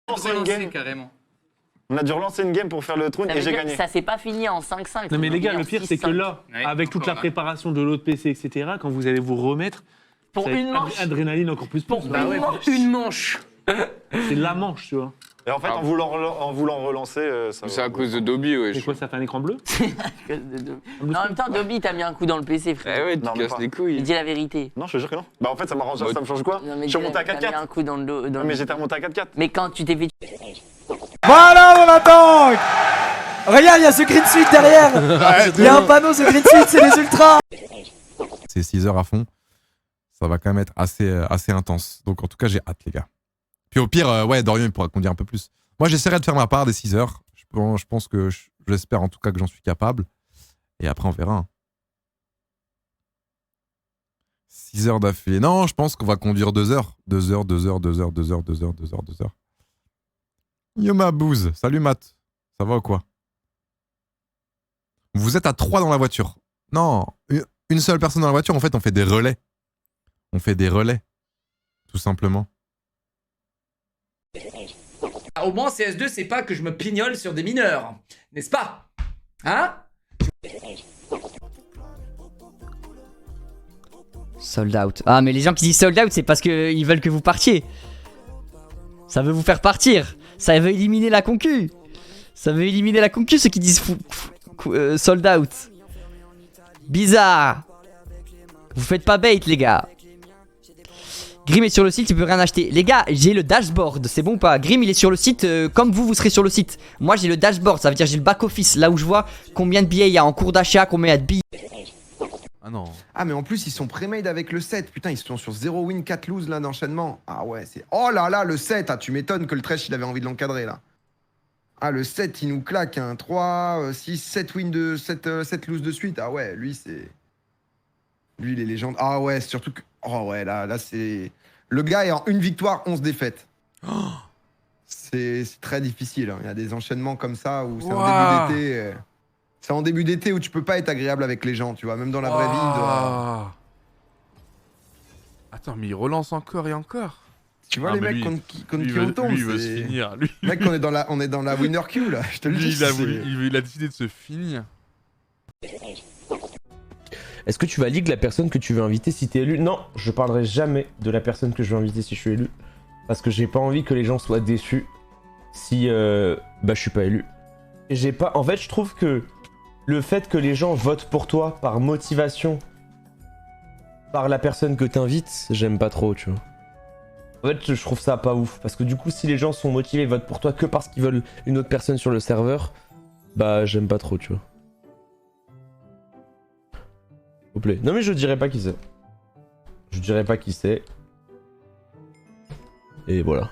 lancé une game. Carrément. On a dû relancer une game pour faire le trône et j'ai gagné. Ça s'est pas fini en 5-5. Non mais les gars, le pire c'est que là, Ouais, avec toute la encore, préparation de l'autre PC, etc., quand vous allez vous remettre, Pour ça va une être manche. adrénaline encore plus. Pour Bah une ouais, manche. Une manche. c'est la manche, tu vois. Et en fait, en voulant relancer, ça C'est à cause de Dobby, ouais. C'est quoi, ça fait un écran bleu? Non, en même temps, Dobby, t'as mis un coup dans le PC, Eh frère. ouais, tu Non, mais casses pas. les couilles. Dis la vérité. Non, je te jure que non. Bah en fait, ça m'arrange, Bah, ça me change quoi? Non, mais Je suis remonté à t'as mis 4-4. un coup dans le dos. Mais j'étais remonté à 4-4. Mais quand tu t'es fait... Voilà mon attaque. Regarde, il y a ce green suite derrière. Il y a un panneau, ce green suite, c'est les ultras. C'est 6 heures à fond. Ça va quand même être assez intense. Donc en tout cas, j'ai hâte, les gars. Puis au pire, ouais, Dorian il pourra conduire un peu plus. Moi, j'essaierai de faire ma part des 6 heures. Je pense que j'espère en tout cas que j'en suis capable. Et après, on verra. 6 heures d'affilée. Non, je pense qu'on va conduire 2 heures. 2 heures, 2 heures, 2 heures, 2 heures, 2 heures, 2 heures, 2 heures. Yo ma bouse. Salut Matt. Ça va ou quoi? Vous êtes à 3 dans la voiture. Non, une seule personne dans la voiture, en fait, on fait des relais. On fait des relais. Tout simplement. Au moins, CS2, c'est pas que je me pignole sur des mineurs. N'est-ce pas? Hein? Sold out. Ah, mais les gens qui disent sold out, c'est parce qu'ils veulent que vous partiez. Ça veut vous faire partir. Ça veut éliminer la concu. Ça veut éliminer la concu, ceux qui disent sold out. Bizarre. Vous faites pas bait, les gars. Grim est sur le site, il peut rien acheter. Les gars, j'ai le dashboard, c'est bon ou pas? Grim, il est sur le site comme vous serez sur le site. Moi, j'ai le dashboard, ça veut dire j'ai le back-office. Là où je vois combien de billets il y a en cours d'achat, combien il y a de billets. Ah non. Ah mais en plus ils sont pré-made avec le 7. Putain, ils sont sur 0 win 4 lose là d'enchaînement. Ah ouais, c'est... Oh là là, le 7. Ah, tu m'étonnes que le Thresh il avait envie de l'encadrer là. Ah, le 7 il nous claque hein. 3, 6, 7 win de 7 lose de suite. Ah ouais, lui c'est... Lui il est légende. Ah ouais, surtout que... Oh ouais, là c'est... Le gars est en une victoire, 11 défaites. Oh, c'est très difficile. Hein. Il y a des enchaînements comme ça où c'est en début d'été... C'est en début d'été où tu peux pas être agréable avec les gens, tu vois, même dans la vraie vie. Attends, mais il relance encore et encore. Tu vois les mecs contre qui on tombe, lui, il veut se finir. Lui, mec, on est dans la winner queue là, je te le dis. Il a décidé de se finir. Est-ce que tu valides la personne que tu veux inviter si t'es élu? Non, je parlerai jamais de la personne que je veux inviter si je suis élu. Parce que j'ai pas envie que les gens soient déçus si je suis pas élu. J'ai pas... En fait, je trouve que le fait que les gens votent pour toi par motivation, par la personne que t'invites, j'aime pas trop, tu vois. En fait, je trouve ça pas ouf. Parce que du coup, si les gens sont motivés et votent pour toi que parce qu'ils veulent une autre personne sur le serveur, bah j'aime pas trop, tu vois. S'il vous plaît. Non mais je dirais pas qui c'est. Je dirais pas qui c'est. Et voilà.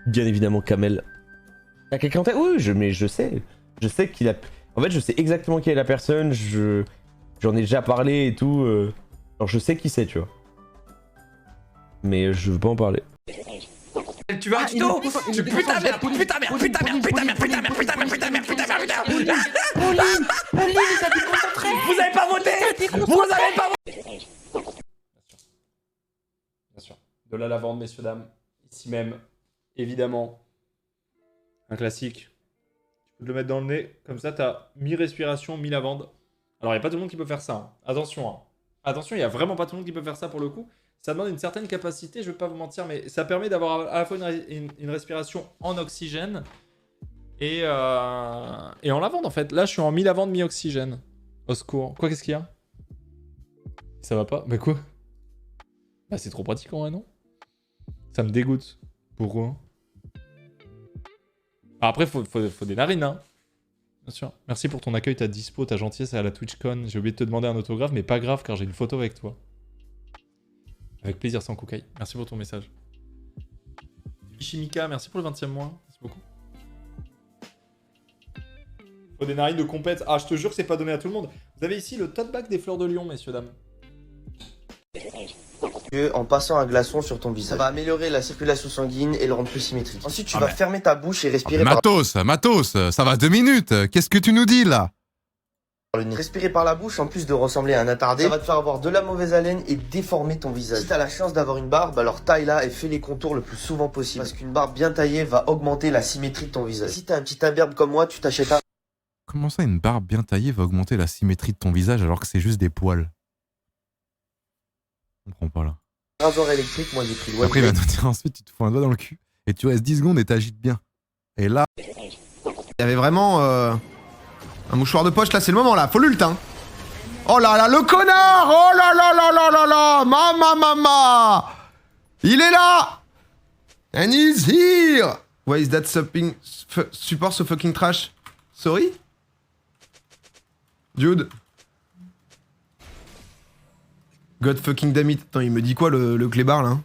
Bien évidemment Kamel. Y'a quelqu'un en tête? Oui, mais je sais. Je sais qu'il a... En fait, je sais exactement qui est la personne. J'en ai déjà parlé et tout. Alors je sais qui c'est, tu vois. Mais je veux pas en parler. Tu veux un tuto? Putain merde, putain merde, putain merde, putain merde, putain merde, putain merde, putain merde, putain merde, putain merde. Pauline, il t'a déconcentré. Vous avez pas voté. Vous avez pas voté. Bien sûr. De la lavande, messieurs, dames. Ici même, évidemment. Un classique. Tu peux te le mettre dans le nez. Comme ça, t'as mi-respiration, mi-lavande. Alors, il n'y a pas tout le monde qui peut faire ça. Hein. Attention. Hein. Attention, il n'y a vraiment pas tout le monde qui peut faire ça pour le coup. Ça demande une certaine capacité, je vais pas vous mentir, mais ça permet d'avoir à la fois une respiration en oxygène et en lavande en fait. Là, je suis en mi-lavande, mi-oxygène. Au secours. Quoi, qu'est-ce qu'il y a? Ça va pas? Bah quoi? Bah c'est trop pratique en vrai, non? Ça me dégoûte. Pourquoi? Après, faut des narines, hein. Bien sûr. Merci pour ton accueil, ta dispo, ta gentillesse à la TwitchCon. J'ai oublié de te demander un autographe, mais pas grave car j'ai une photo avec toi. Avec plaisir sans Koukai. Merci pour ton message. Ishimika, merci pour le 20e mois. Merci beaucoup. Faut des narines de compète. Ah, je te jure que c'est pas donné à tout le monde. Vous avez ici le tote bag des fleurs de Lyon, messieurs, dames. En passant un glaçon sur ton visage. Ça va améliorer la circulation sanguine et le rendre plus symétrique. Ensuite, tu vas fermer ta bouche et respirer Matos, ça va 2 minutes. Qu'est-ce que tu nous dis là? le nez. Respirer par la bouche, en plus de ressembler à un attardé, ça va te faire avoir de la mauvaise haleine et déformer ton visage. Si t'as la chance d'avoir une barbe, alors taille-la et fais les contours le plus souvent possible. Parce qu'une barbe bien taillée va augmenter la symétrie de ton visage. Si t'as un petit imberbe comme moi, tu t'achètes un Comment ça, une barbe bien taillée va augmenter la symétrie de ton visage alors que c'est juste des poils? Je comprends pas là. rasoir électrique, moi j'ai pris le Après, il va nous dire ensuite, tu te fous un doigt dans le cul et tu restes 10 secondes et t'agites bien. Et là. Il y avait vraiment un mouchoir de poche, là, c'est le moment, là. Faut l'ult, hein. Oh là là, le connard! Oh là là là là là là! Mama! Il est là! And he's here! Why is that support so fucking trash? Sorry? Dude? God fucking damn it. Attends, il me dit quoi, le clébard, là?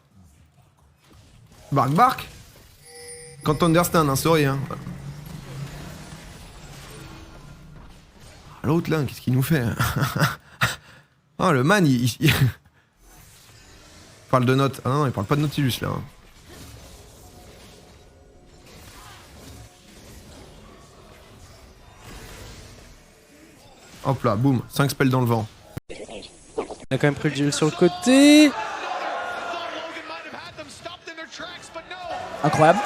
Bark? Can't understand, hein, sorry, hein. L'autre, là, qu'est-ce qu'il nous fait? Oh, le man, il parle de notes. Ah non, il parle pas de Nautilus, là. Hop là, boum, 5 spells dans le vent. Il a quand même pris le gel sur le côté. Incroyable.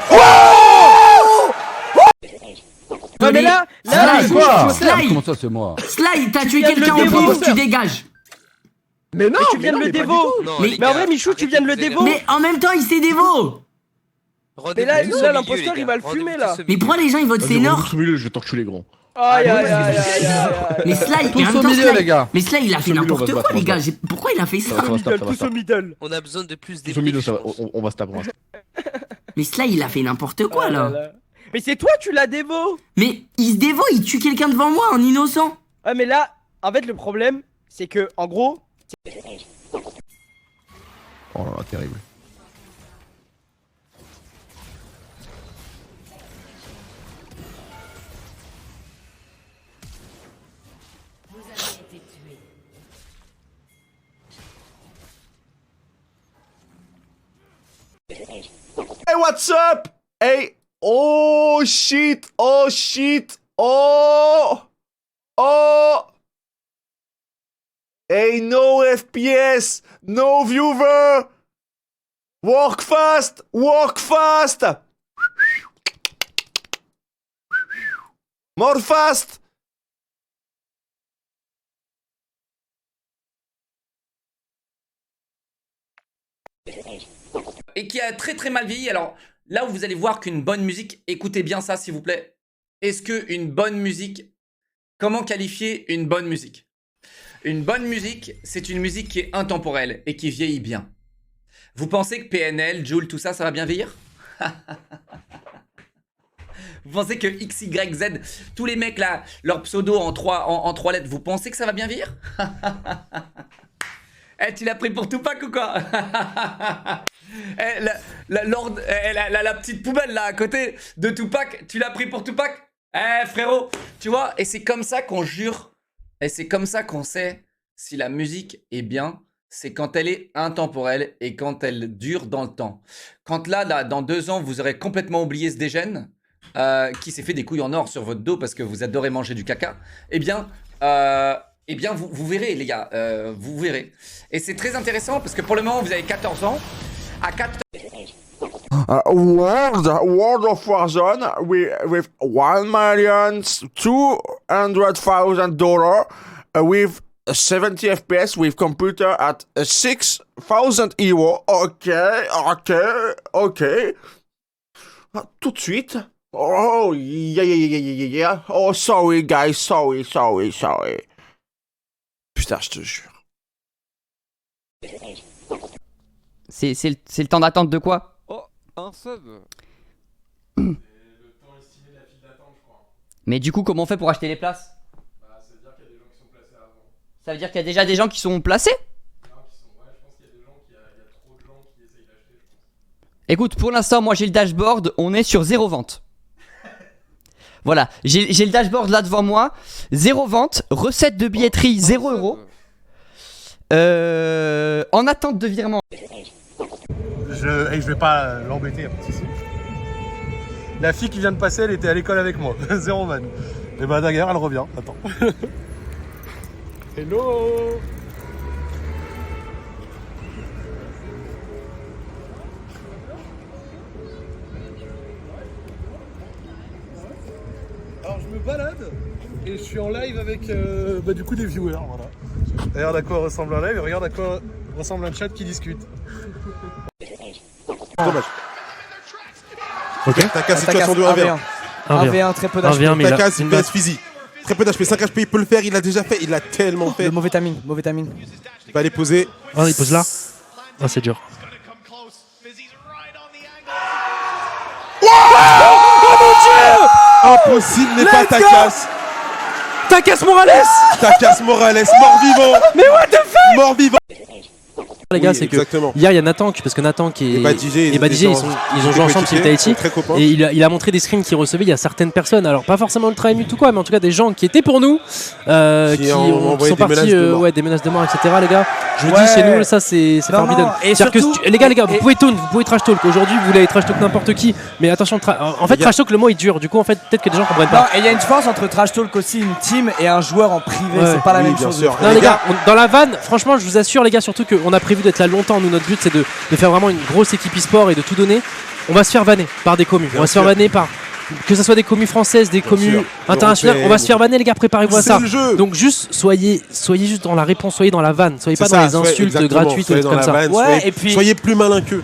Ouais, mais là, Slide. Comment ça, c'est moi? Slide, t'as tué quelqu'un en plus, tu dégages. Mais non, tu viens de le dévo. Mais en vrai, Michou, tu viens de le dévo. Mais en même temps, il s'est dévo. Mais là, l'imposteur, il va le fumer, là. Mais pourquoi les gens, ils votent Sénor? Je vais t'enculer, gros. Aïe, aïe, aïe, aïe. Mais Slide, Tous au milieu, les gars. Mais Slide, il a fait n'importe quoi, les gars. Pourquoi il a fait ça? Tous au middle. On a besoin de plus Tous au milieu, on va se taper. Mais Slide, il a fait n'importe quoi, là. Mais c'est toi, tu l'as dévo. Mais il se dévo, il tue quelqu'un devant moi, en innocent. Ouais, mais là, en fait, le problème, c'est que, en gros... Oh là là, terrible. Hey, what's up? Hey, oh shit, oh shit, oh, oh. Hey, no FPS, no viewer. Work fast, work fast. More fast. Et qui a très très mal vieilli. Alors là où vous allez voir qu'une bonne musique, écoutez bien ça s'il vous plaît. Est-ce qu'une bonne musique, comment qualifier une bonne musique? Une bonne musique, c'est une musique qui est intemporelle et qui vieillit bien. Vous pensez que PNL, Joule, tout ça, ça va bien vieillir? Vous pensez que X, Y, Z, tous les mecs là, leur pseudo en trois lettres, vous pensez que ça va bien vieillir? Eh, tu l'as pris pour Tupac ou quoi? Eh, la petite poubelle là à côté de Tupac, tu l'as pris pour Tupac? Eh frérot, tu vois, et c'est comme ça qu'on jure, et c'est comme ça qu'on sait si la musique est bien, c'est quand elle est intemporelle et quand elle dure dans le temps. Quand là dans 2 ans, vous aurez complètement oublié ce dégène qui s'est fait des couilles en or sur votre dos parce que vous adorez manger du caca, eh bien vous verrez les gars, vous verrez. Et c'est très intéressant parce que pour le moment, vous avez 14 ans. À 14... World of Warzone with $1,200,000 with 70 FPS with computer at 6,000 €. Ok. Tout de suite. Oh, yeah. Oh, sorry, guys. Sorry. Putain, je te jure. C'est le temps d'attente de quoi? Oh, un sub. Mais du coup, comment on fait pour acheter les places? Bah, ça veut dire qu'il y a des gens qui sont placés avant. Ça veut dire qu'il y a déjà des gens qui sont placés? Non, je pense qu'il y a des gens il y a trop de gens qui essayent d'acheter, je pense. Écoute, pour l'instant, moi j'ai le dashboard, on est sur 0 vente. Voilà, j'ai le dashboard là devant moi. 0 vente, recette de billetterie 0 €. En attente de virement. Je vais pas l'embêter, y'a pas de soucis. La fille qui vient de passer, elle était à l'école avec moi. 0 van. Et bah d'ailleurs, elle revient. Attends. Hello. Alors je me balade et je suis en live avec du coup des viewers, voilà. Regarde à quoi ressemble un live et regarde à quoi ressemble un chat qui discute. Dommage. Ok. Taka, situation de 1v1. 1v1, très peu d'HP. Taka, c'est PS physique. Très peu d'HP, 5 HP, il peut le faire, il l'a déjà fait, il l'a tellement fait. Le mauvais timing, mauvais timing. Il va aller poser. Ah, il pose là. Ah, c'est dur. Impossible n'est pas Takas. Takas Morales. Takas Morales, mort-vivant. Mais what the fuck. Mort-vivant. Les gars, Oui, c'est que exactement. hier il y a Nathan, parce que Nathan qui est Et Badijé, ils ont joué ensemble chez Tahiti très copains. et il a montré des screens qu'il recevait. Il y a certaines personnes, alors pas forcément Ultra Emut ou quoi, mais en tout cas des gens qui étaient pour nous, qui ont sont partis, des menaces de mort, etc. Les gars, je vous dis chez nous, ça c'est formidable. Et surtout, les gars, vous pouvez taunt, vous pouvez trash talk. Aujourd'hui, vous voulez trash talk n'importe qui, mais attention, en fait, trash talk le mot est dur. Du coup, en fait, peut-être que des gens comprennent non, pas. et il y a une différence entre trash talk aussi une team et un joueur en privé, Ouais. c'est pas la Oui, même bien chose. sûr. Non les gars, dans la vanne, franchement je vous assure les gars, surtout qu'on a prévu d'être là longtemps, nous notre but c'est de faire vraiment une grosse équipe e-sport et de tout donner. On va se faire vanner par des communes, on va se faire vanner par que ce soit des communes françaises, des communes internationales, on va se faire vanner les gars, préparez-vous à ça. C'est le jeu. Donc juste soyez juste dans la réponse, soyez dans la vanne, soyez pas dans les insultes gratuites ou des trucs comme ça. Soyez plus malin qu'eux.